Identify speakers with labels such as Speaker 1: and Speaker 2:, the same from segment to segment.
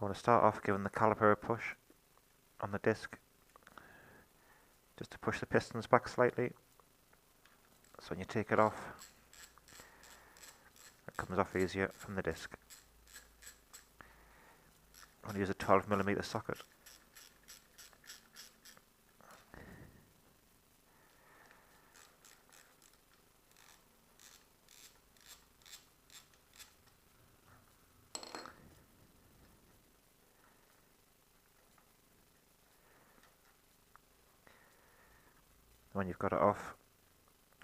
Speaker 1: want to start off giving the caliper a push on the disc, just to push the pistons back slightly. So when you take it off, it comes off easier from the disc. I want to use a 12mm socket. When you've got it off,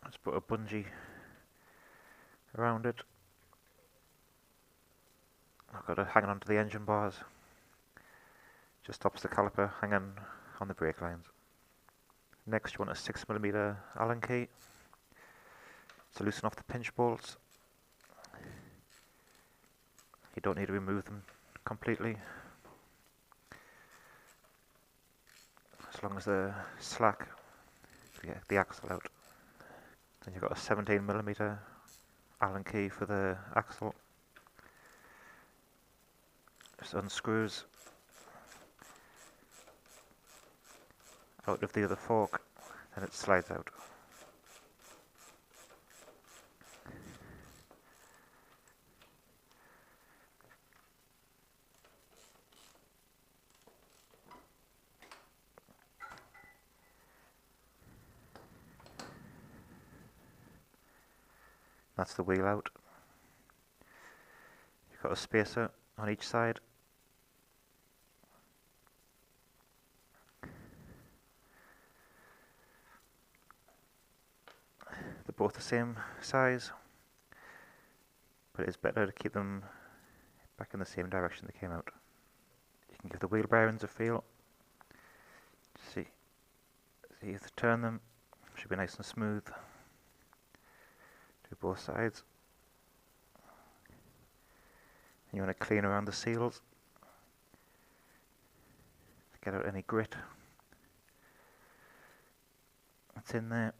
Speaker 1: just put a bungee around it. I've got it hanging onto the engine bars. Just stops the caliper hanging on the brake lines. Next, you want a 6mm Allen key to loosen off the pinch bolts. You don't need to remove them completely, as long as they're slack to get the axle out. Then you've got a 17mm Allen key for the axle. Just unscrews out of the other fork, then it slides out. That's the wheel out. You've got a spacer on each side. They're both the same size, but it's better to keep them back in the same direction they came out. You can give the wheel bearings a feel. See if you turn them, should be nice and smooth. Do both sides. And you want to clean around the seals to get out any grit that's in there.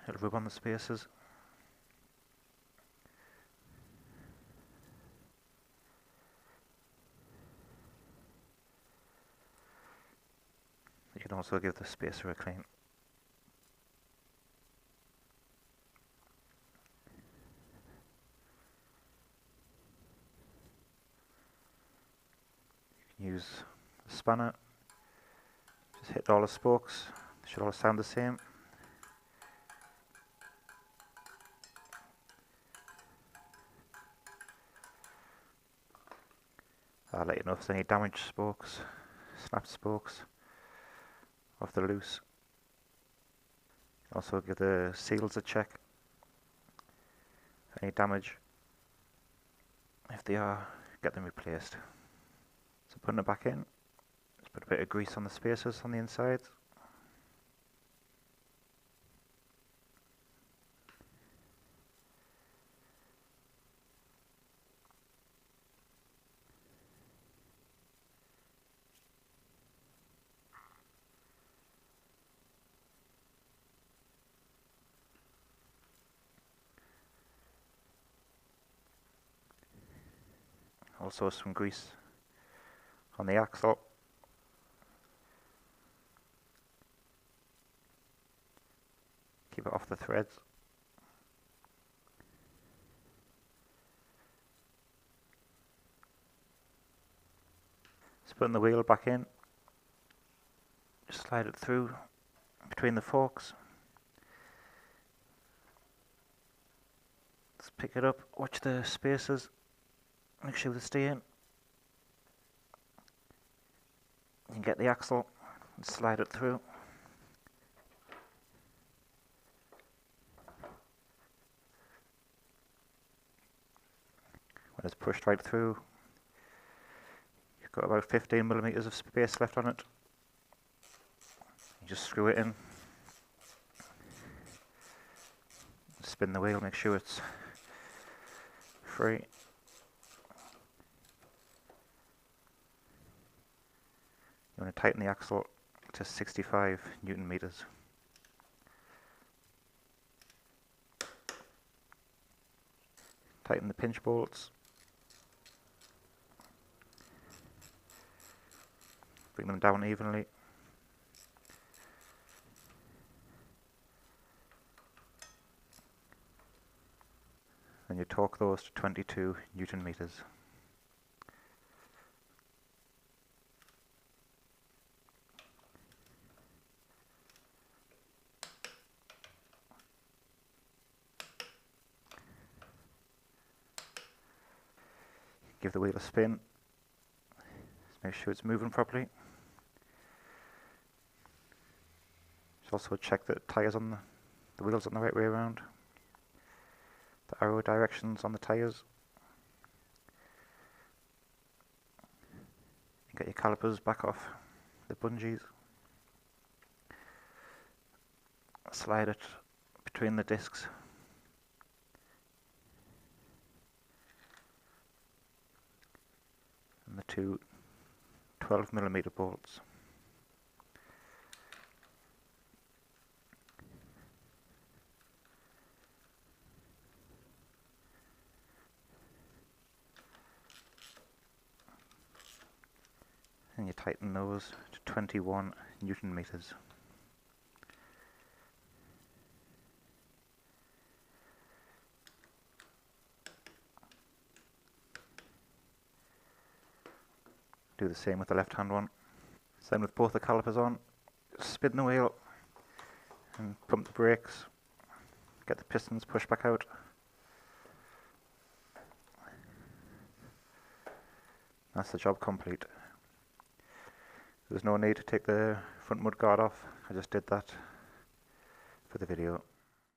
Speaker 1: It'll rub on the spacers. You can also give the spacer a clean. You can use the spanner. Just hit all the spokes. They should all sound the same. I'll let you know if there's any damaged spokes, snapped spokes, or if they're loose. Also give the seals a check for any damage. If they are, get them replaced. So putting it back in, just put a bit of grease on the spacers on the insides. Also some grease on the axle. Keep it off the threads. Just putting the wheel back in. Just slide it through between the forks. Just pick it up, watch the spacers. Make sure they stay in. You can get the axle and slide it through. When it's pushed right through, you've got about 15mm of space left on it. You just screw it in. Spin the wheel, make sure it's free. You want to tighten the axle to 65 Newton meters. Tighten the pinch bolts. Bring them down evenly. Then you torque those to 22 Newton meters. Give the wheel a spin. Just make sure it's moving properly. Just also check that tyres on the wheels on the right way around. The arrow directions on the tyres. Get your calipers back off the bungees. Slide it between the discs. And the two 12mm bolts. And you tighten those to 21 Newton meters. Do the same with the left hand one. Same with both the calipers on. Spin the wheel and pump the brakes. Get the pistons pushed back out. That's the job complete. There's no need to take the front mud guard off. I just did that for the video.